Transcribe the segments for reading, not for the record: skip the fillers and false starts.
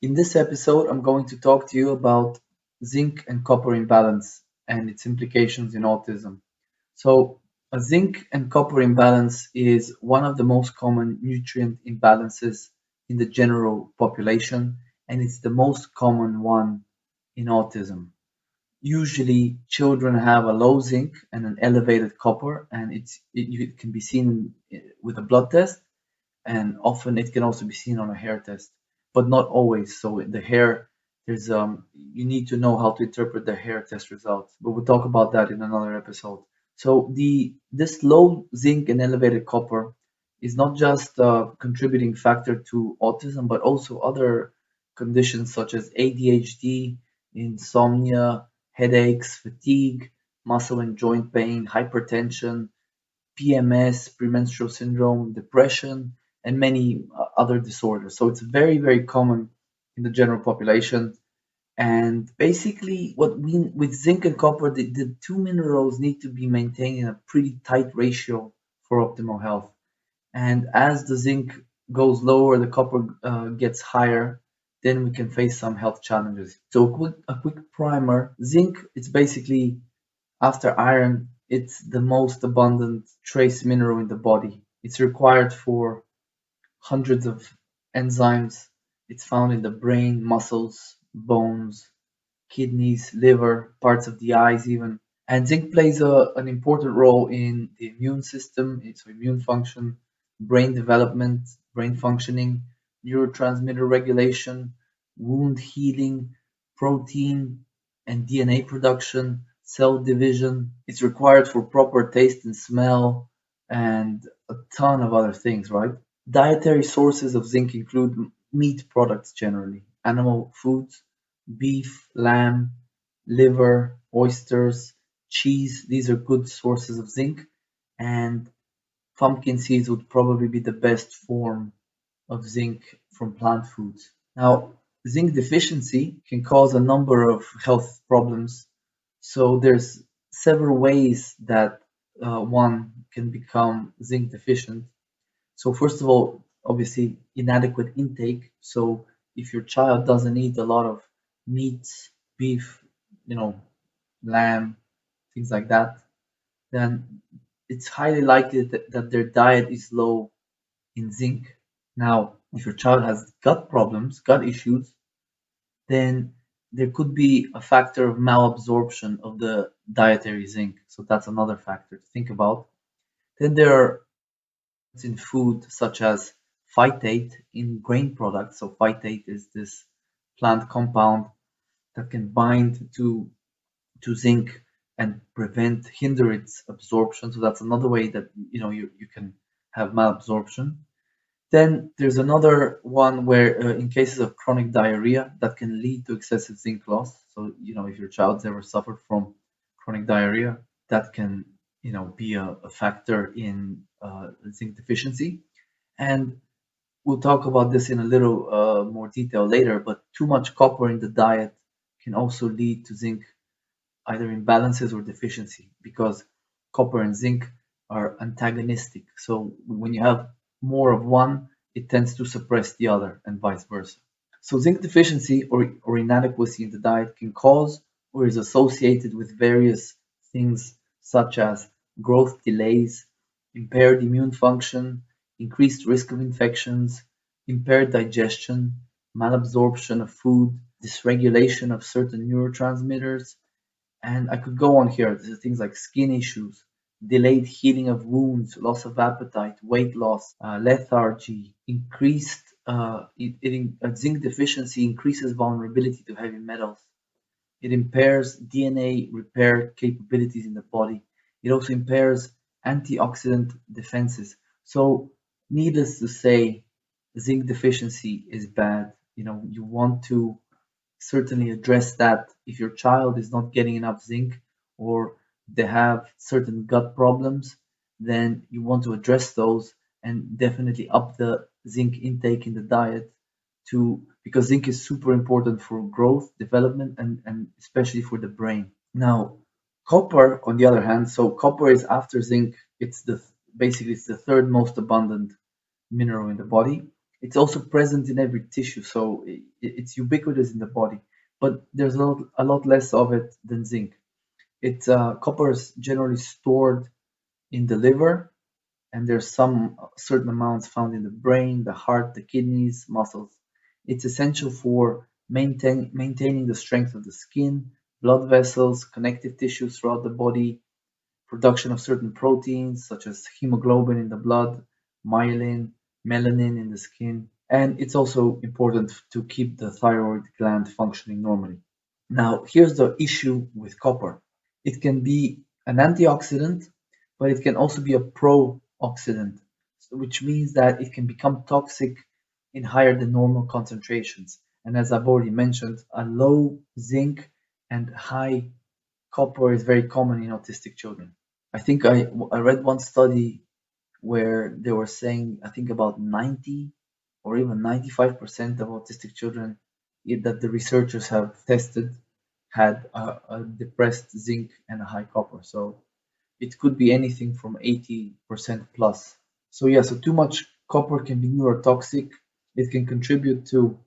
In this episode, I'm going to talk to you about zinc and copper imbalance and its implications in autism. So, a zinc and copper imbalance is one of the most common nutrient imbalances in the general population, and it's the most common one in autism. Usually, children have a low zinc and an elevated copper, and it can be seen with a blood test, and often it can also be seen on a hair test, but not always. So the hair, there's you need to know how to interpret the hair test results, but we'll talk about that in another episode. So the this low zinc and elevated copper is not just a contributing factor to autism, but also other conditions such as ADHD, insomnia, headaches, fatigue, muscle and joint pain, hypertension, PMS, premenstrual syndrome, depression, and many other disorders. So it's very, very common in the general population. And basically, what we with zinc and copper, the two minerals need to be maintained in a pretty tight ratio for optimal health. And as the zinc goes lower, the copper gets higher, then we can face some health challenges. So a quick primer. Zinc, it's basically after iron, it's the most abundant trace mineral in the body. It's required for hundreds of enzymes. It's found in the brain, muscles, bones, kidneys, liver, parts of the eyes even. And zinc plays an important role in the immune system, its immune function, brain development, brain functioning, neurotransmitter regulation, wound healing, protein and DNA production, cell division. It's required for proper taste and smell and a ton of other things, right? Dietary sources of zinc include meat products generally, animal foods, beef, lamb, liver, oysters, cheese. These are good sources of zinc, and pumpkin seeds would probably be the best form of zinc from plant foods. Now, zinc deficiency can cause a number of health problems. So there's several ways that one can become zinc deficient. So first of all, obviously inadequate intake. So if your child doesn't eat a lot of meats, beef, you know, lamb, things like that, then it's highly likely that their diet is low in zinc. Now, if your child has gut problems, gut issues, then there could be a factor of malabsorption of the dietary zinc. So that's another factor to think about. Then there are in food such as phytate in grain products. So phytate is this plant compound that can bind to zinc and hinder its absorption. So that's another way that you can have malabsorption. Then there's another one where in cases of chronic diarrhea that can lead to excessive zinc loss. So if your child's ever suffered from chronic diarrhea, that can be a factor in zinc deficiency. And we'll talk about this in a little more detail later, but too much copper in the diet can also lead to zinc either imbalances or deficiency because copper and zinc are antagonistic. So when you have more of one, it tends to suppress the other and vice versa. So zinc deficiency or inadequacy in the diet can cause or is associated with various things such as growth delays, impaired immune function, increased risk of infections, impaired digestion, malabsorption of food, dysregulation of certain neurotransmitters, and I could go on here. There's things like skin issues, delayed healing of wounds, loss of appetite, weight loss, lethargy, increased zinc deficiency increases vulnerability to heavy metals. It impairs DNA repair capabilities in the body. It also impairs antioxidant defenses. So, needless to say, zinc deficiency is bad. You want to certainly address that if your child is not getting enough zinc or they have certain gut problems, then you want to address those and definitely up the zinc intake in the diet to because zinc is super important for growth, development, and especially for the brain. Now, copper, on the other hand, so copper is after zinc, it's the third most abundant mineral in the body. It's also present in every tissue, so it's ubiquitous in the body, but there's a lot less of it than zinc. Copper is generally stored in the liver, and there's some certain amounts found in the brain, the heart, the kidneys, muscles. It's essential for maintaining the strength of the skin, blood vessels, connective tissues throughout the body, production of certain proteins such as hemoglobin in the blood, myelin, melanin in the skin, and it's also important to keep the thyroid gland functioning normally. Now, here's the issue with copper. It can be an antioxidant, but it can also be a pro-oxidant, which means that it can become toxic in higher than normal concentrations. And as I've already mentioned, a low zinc and high copper is very common in autistic children. I think I read one study where they were saying, I think about 90 or even 95% of autistic children that the researchers have tested had a depressed zinc and a high copper. So it could be anything from 80% plus. So yeah, so too much copper can be neurotoxic. It can contribute to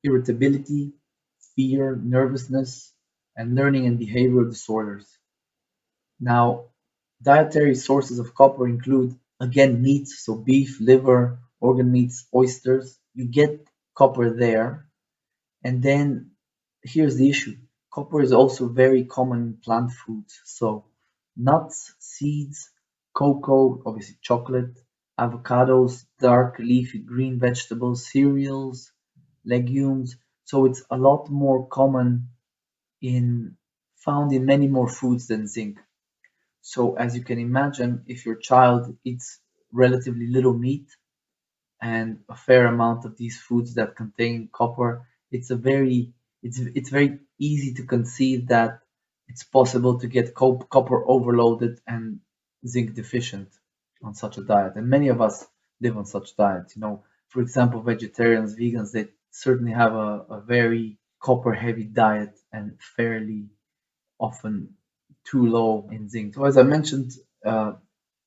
irritability, fear, nervousness, and learning and behavioral disorders. Now, dietary sources of copper include, again, meats, so beef, liver, organ meats, oysters. You get copper there. And then here's the issue. Copper is also very common in plant foods. So nuts, seeds, cocoa, obviously chocolate, avocados, dark leafy green vegetables, cereals, legumes. So it's a lot more common in found in many more foods than zinc. So as you can imagine, if your child eats relatively little meat and a fair amount of these foods that contain copper, it's very easy to conceive that it's possible to get copper overloaded and zinc deficient on such a diet. And many of us live on such diets. For example, vegetarians, vegans, they certainly have a very copper heavy diet and fairly often too low in zinc. So as I mentioned, uh,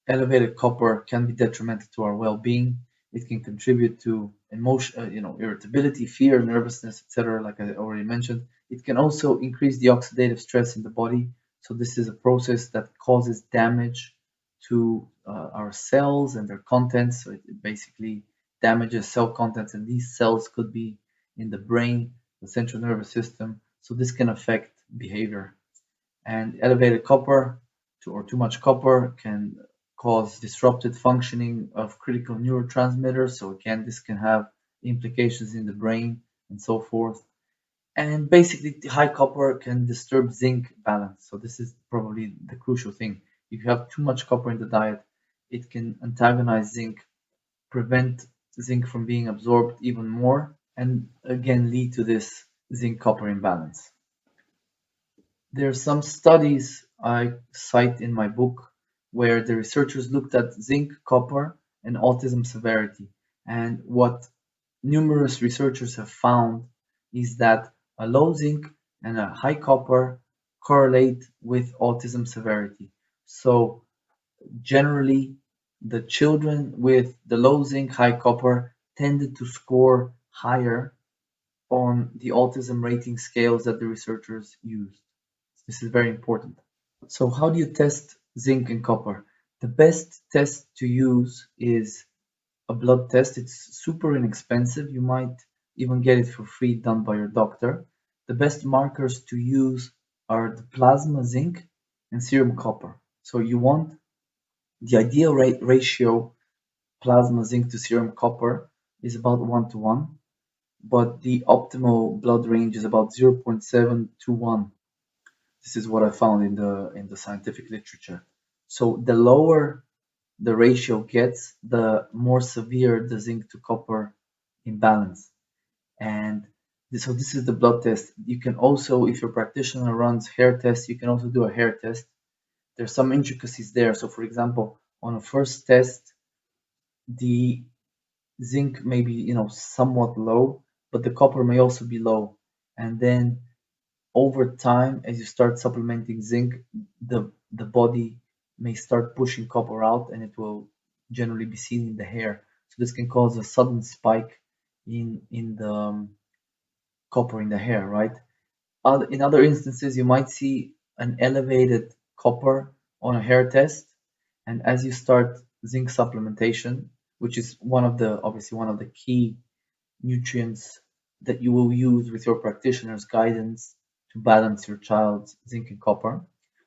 elevated copper can be detrimental to our well-being. It can contribute to emotion, irritability, fear, nervousness, etc. Like I already mentioned, it can also increase the oxidative stress in the body. So this is a process that causes damage to our cells and their contents. So it basically damages cell contents, and these cells could be in the brain, the central nervous system. So this can affect behavior. And elevated copper or too much copper can cause disrupted functioning of critical neurotransmitters. So again, this can have implications in the brain and so forth. And basically, high copper can disturb zinc balance. So this is probably the crucial thing. If you have too much copper in the diet, it can antagonize zinc, prevent zinc from being absorbed even more, and again lead to this zinc copper imbalance. There are some studies I cite in my book where the researchers looked at zinc, copper, and autism severity. And what numerous researchers have found is that a low zinc and a high copper correlate with autism severity. So generally, the children with the low zinc, high copper tended to score higher on the autism rating scales that the researchers used. This is very important. So how do you test zinc and copper? The best test to use is a blood test. It's super inexpensive. You might even get it for free done by your doctor. The best markers to use are the plasma zinc and serum copper. So you want the ideal ratio plasma zinc to serum copper is about 1 to 1, but the optimal blood range is about 0.7 to 1. This is what I found in the scientific literature. So the lower the ratio gets, the more severe the zinc to copper imbalance. And so this is the blood test. You can also, if your practitioner runs hair tests, you can also do a hair test. There's some intricacies there. So for example, on a first test, the zinc may be, somewhat low, but the copper may also be low. And then over time, as you start supplementing zinc, the body may start pushing copper out, and it will generally be seen in the hair. So this can cause a sudden spike in the copper in the hair, right? In other instances, you might see an elevated copper on a hair test, and as you start zinc supplementation, which is obviously one of the key nutrients that you will use with your practitioner's guidance to balance your child's zinc and copper.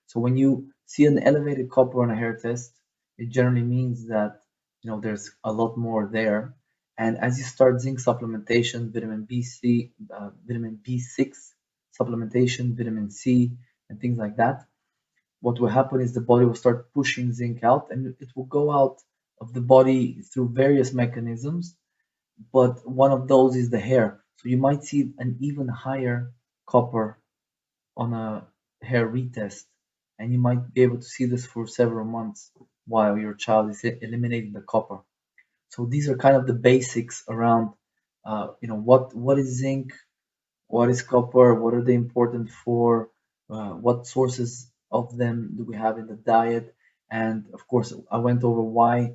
So when you see an elevated copper on a hair test, it generally means that there's a lot more there. And as you start zinc supplementation, vitamin B6 supplementation, vitamin C, and things like that, what will happen is the body will start pushing zinc out, and it will go out of the body through various mechanisms, but one of those is the hair. So you might see an even higher copper on a hair retest, and you might be able to see this for several months while your child is eliminating the copper. So these are kind of the basics around, what is zinc, what is copper, what are they important for, what sources of them do we have in the diet, and of course I went over why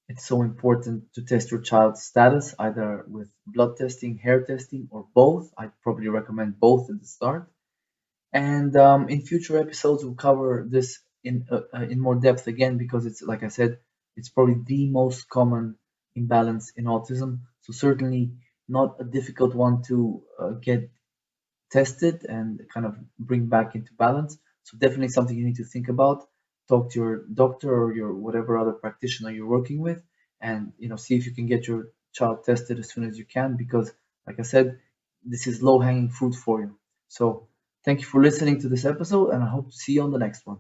it's so important to test your child's status, either with blood testing, hair testing, or both. I probably recommend both at the start. And in future episodes, we'll cover this in more depth again because it's, like I said, it's probably the most common imbalance in autism. So certainly not a difficult one to get tested and kind of bring back into balance. So definitely something you need to think about. Talk to your doctor or your whatever other practitioner you're working with, and see if you can get your child tested as soon as you can, because like I said, this is low hanging fruit for you. So thank you for listening to this episode, and I hope to see you on the next one.